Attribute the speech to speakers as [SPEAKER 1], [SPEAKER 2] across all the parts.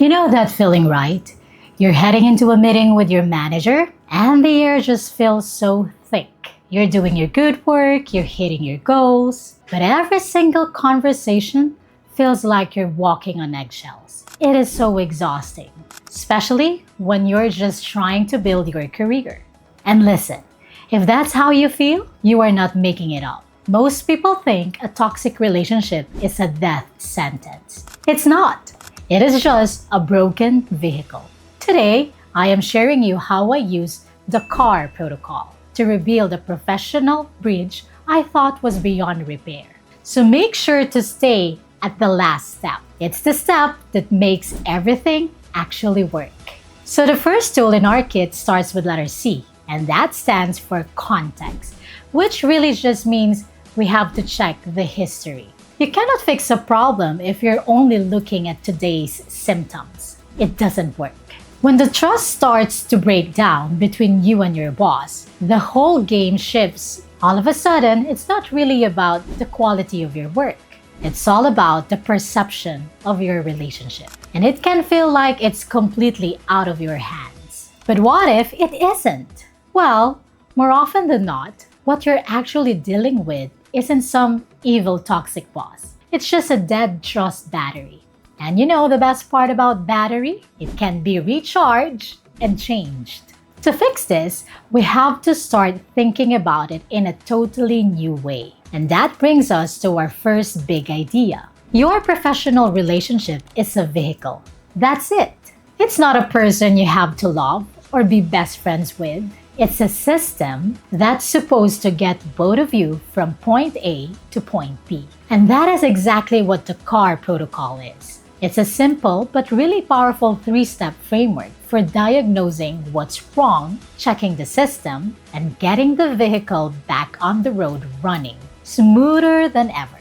[SPEAKER 1] You know that feeling, right? You're heading into a meeting with your manager, and the air just feels so thick. You're doing your good work, you're hitting your goals, but every single conversation feels like you're walking on eggshells. It is so exhausting, especially when you're just trying to build your career. And listen, if that's how you feel, you are not making it up. Most people think a toxic relationship is a death sentence. It's not. It is just a broken vehicle. Today, I am sharing you how I use the C.A.R protocol to rebuild a professional bridge I thought was beyond repair. So make sure to stay at the last step. It's the step that makes everything actually work. So the first tool in our kit starts with letter C, and that stands for context, which really just means we have to check the history. You cannot fix a problem if you're only looking at today's symptoms. It doesn't work. When the trust starts to break down between you and your boss, the whole game shifts. All of a sudden, it's not really about the quality of your work. It's all about the perception of your relationship. And it can feel like it's completely out of your hands. But what if it isn't? Well, more often than not, what you're actually dealing with isn't some evil toxic boss. It's just a dead trust battery. And you know the best part about battery? It can be recharged and changed. To fix this, we have to start thinking about it in a totally new way. And that brings us to our first big idea. Your professional relationship is a vehicle. That's it. It's not a person you have to love or be best friends with. It's a system that's supposed to get both of you from point A to point B. And that is exactly what the C.A.R protocol is. It's a simple but really powerful 3-step framework for diagnosing what's wrong, checking the system, and getting the vehicle back on the road running smoother than ever.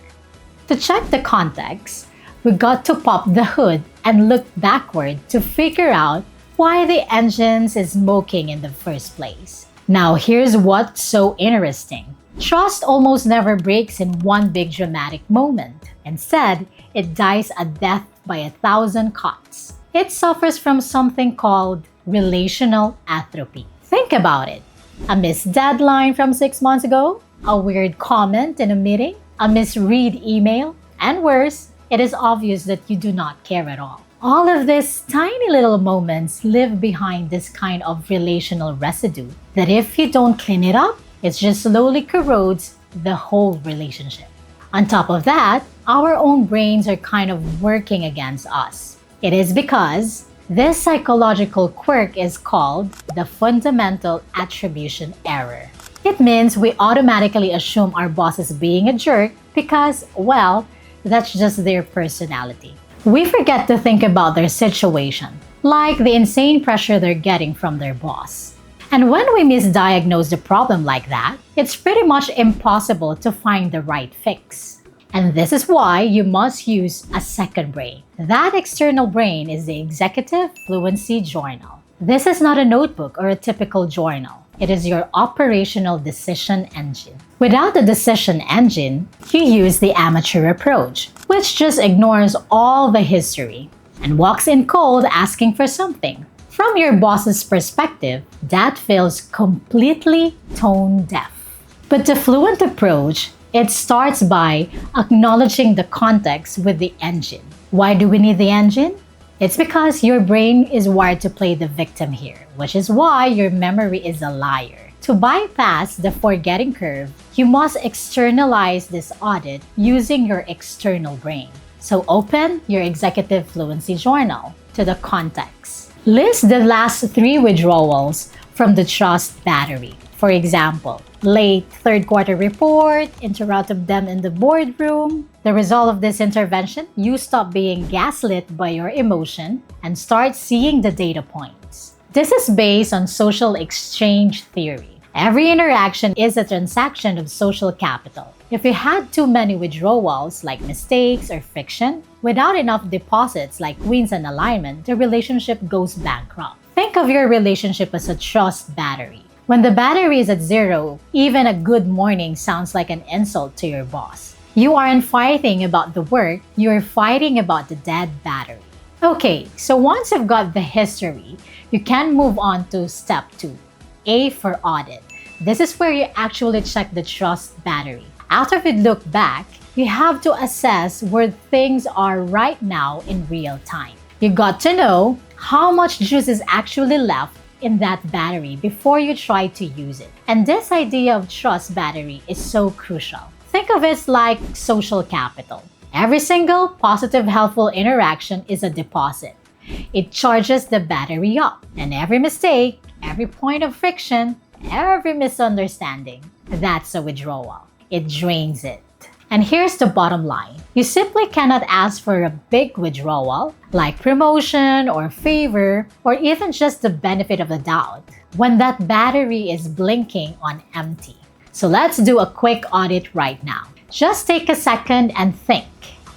[SPEAKER 1] To check the context, we got to pop the hood and look backward to figure out why the engines is smoking in the first place. Now here's what's so interesting. Trust almost never breaks in one big dramatic moment. Instead, it dies a death by 1,000 cuts. It suffers from something called relational atrophy. Think about it. A missed deadline from 6 months ago, a weird comment in a meeting, a misread email, and worse, it is obvious that you do not care at all. All of these tiny little moments live behind this kind of relational residue that if you don't clean it up, it just slowly corrodes the whole relationship. On top of that, our own brains are kind of working against us. It is because this psychological quirk is called the fundamental attribution error. It means we automatically assume our boss is being a jerk because, well, that's just their personality. We forget to think about their situation, like the insane pressure they're getting from their boss. And when we misdiagnose the problem like that, it's pretty much impossible to find the right fix. And this is why you must use a second brain. That external brain is the Executive Fluency Journal. This is not a notebook or a typical journal. It is your operational decision engine. Without the decision engine, you use the amateur approach, which just ignores all the history and walks in cold asking for something. From your boss's perspective, that feels completely tone deaf. But the fluent approach, it starts by acknowledging the context with the engine. Why do we need the engine? It's because your brain is wired to play the victim here, which is why your memory is a liar. To bypass the forgetting curve, you must externalize this audit using your external brain. So open your Executive Fluency Journal to the context. List the last 3 withdrawals from the trust battery. For example, late third quarter report, interrupted them in the boardroom. The result of this intervention, you stop being gaslit by your emotion and start seeing the data points. This is based on social exchange theory. Every interaction is a transaction of social capital. If you had too many withdrawals, like mistakes or friction, without enough deposits like wins and alignment, the relationship goes bankrupt. Think of your relationship as a trust battery. When the battery is at 0, even a good morning sounds like an insult to your boss. You aren't fighting about the work, you're fighting about the dead battery. Okay, so once you've got the history, you can move on to step 2, A for audit. This is where you actually check the trust battery. After you look back, you have to assess where things are right now in real time. You got to know how much juice is actually left in that battery before you try to use it. And this idea of trust battery is so crucial. Think of it like social capital. Every single positive, helpful interaction is a deposit. It charges the battery up, and every mistake, every point of friction, every misunderstanding, that's a withdrawal. It drains it. And here's the bottom line. You simply cannot ask for a big withdrawal, like promotion or favor, or even just the benefit of the doubt, when that battery is blinking on empty. So let's do a quick audit right now. Just take a second and think.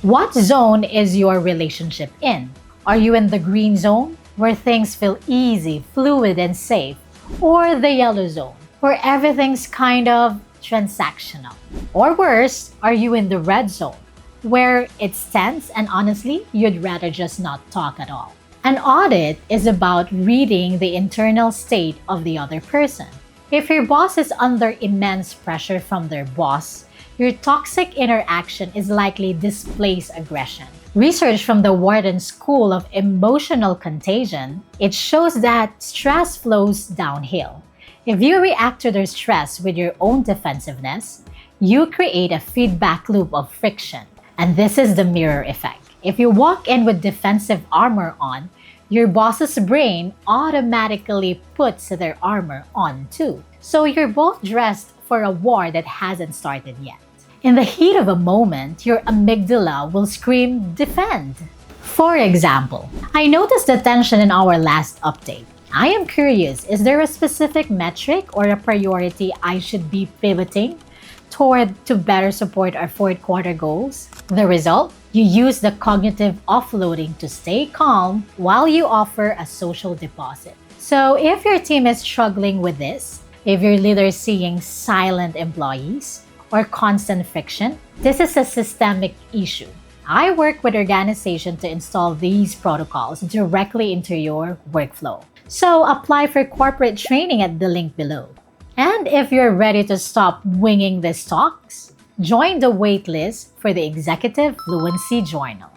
[SPEAKER 1] What zone is your relationship in? Are you in the green zone, where things feel easy, fluid, and safe? Or the yellow zone, where everything's kind of transactional? Or worse, are you in the red zone, where it's tense and honestly, you'd rather just not talk at all? An audit is about reading the internal state of the other person. If your boss is under immense pressure from their boss, your toxic interaction is likely displays aggression. Research from the Wharton School of Emotional Contagion, it shows that stress flows downhill. If you react to their stress with your own defensiveness, you create a feedback loop of friction. And this is the mirror effect. If you walk in with defensive armor on, your boss's brain automatically puts their armor on too. So you're both dressed for a war that hasn't started yet. In the heat of a moment, your amygdala will scream, defend. For example, I noticed the tension in our last update. I am curious, is there a specific metric or a priority I should be pivoting toward to better support our fourth quarter goals? The result? You use the cognitive offloading to stay calm while you offer a social deposit. So if your team is struggling with this, if your leader is seeing silent employees or constant friction, this is a systemic issue. I work with organizations to install these protocols directly into your workflow. So apply for corporate training at the link below. And if you're ready to stop winging these talks, join the waitlist for the Executive Fluency Journal.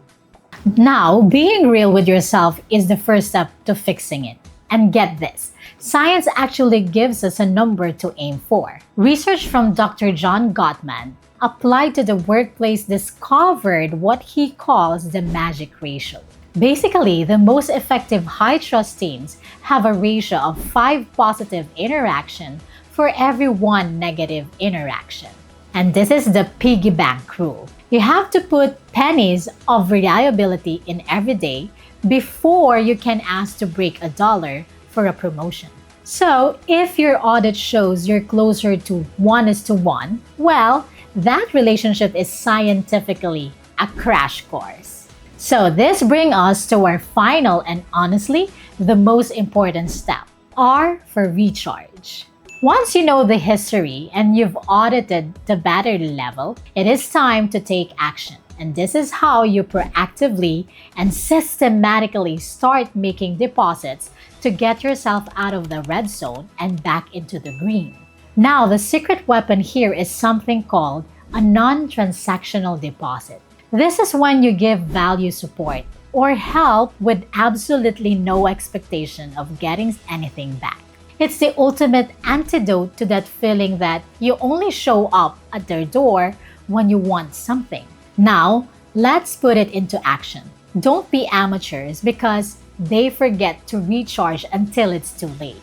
[SPEAKER 1] Now, being real with yourself is the first step to fixing it. And get this, science actually gives us a number to aim for. Research from Dr. John Gottman applied to the workplace discovered what he calls the magic ratio. Basically, the most effective high-trust teams have a ratio of 5 positive interactions for every 1 negative interaction. And this is the piggy bank rule. You have to put pennies of reliability in every day before you can ask to break $1 for a promotion. So, if your audit shows you're closer to 1:1, well, that relationship is scientifically a crash course. So this brings us to our final and honestly, the most important step, R for recharge. Once you know the history and you've audited the battery level, it is time to take action. And this is how you proactively and systematically start making deposits to get yourself out of the red zone and back into the green. Now, the secret weapon here is something called a non-transactional deposit. This is when you give value support or help with absolutely no expectation of getting anything back. It's the ultimate antidote to that feeling that you only show up at their door when you want something. Now, let's put it into action. Don't be amateurs because they forget to recharge until it's too late.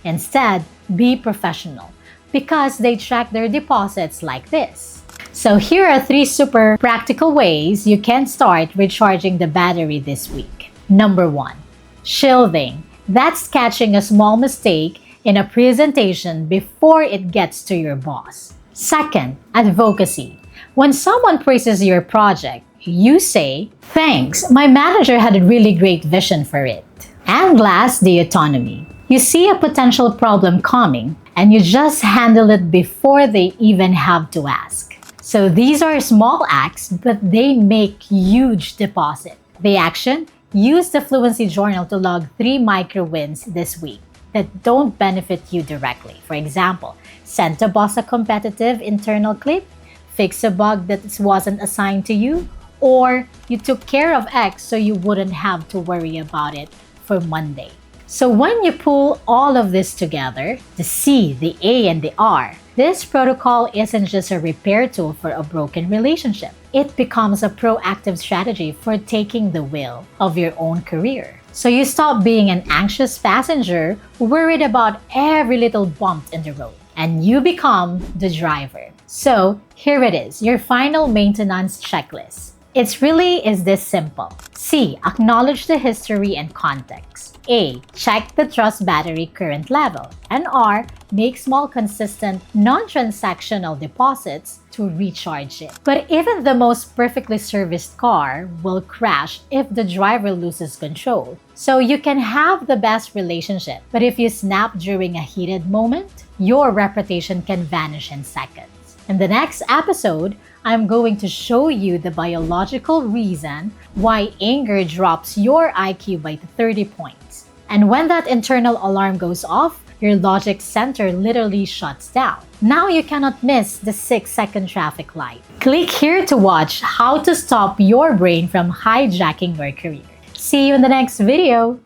[SPEAKER 1] Instead, be professional because they track their deposits like this. So here are 3 super practical ways you can start recharging the battery this week. Number 1, shielding. That's catching a small mistake in a presentation before it gets to your boss. Second, advocacy. When someone praises your project, you say, "Thanks, my manager had a really great vision for it." And last, the autonomy. You see a potential problem coming and you just handle it before they even have to ask. So these are small acts, but they make huge deposit. The action, Use the Fluency Journal to log 3 micro wins this week that don't benefit you directly. For example, send a boss a competitive internal clip, fix a bug that wasn't assigned to you, or you took care of X so you wouldn't have to worry about it for Monday. So when you pull all of this together, the C, the A, and the R, this protocol isn't just a repair tool for a broken relationship. It becomes a proactive strategy for taking the wheel of your own career. So you stop being an anxious passenger worried about every little bump in the road, and you become the driver. So here it is, your final maintenance checklist. It really is this simple. C. Acknowledge the history and context. A. Check the trust battery current level. And R. Make small, consistent, non-transactional deposits to recharge it. But even the most perfectly serviced car will crash if the driver loses control. So you can have the best relationship, but if you snap during a heated moment, your reputation can vanish in seconds. In the next episode, I'm going to show you the biological reason why anger drops your IQ by 30 points. And when that internal alarm goes off, your logic center literally shuts down. Now you cannot miss the 6-second traffic light. Click here to watch how to stop your brain from hijacking your career. See you in the next video!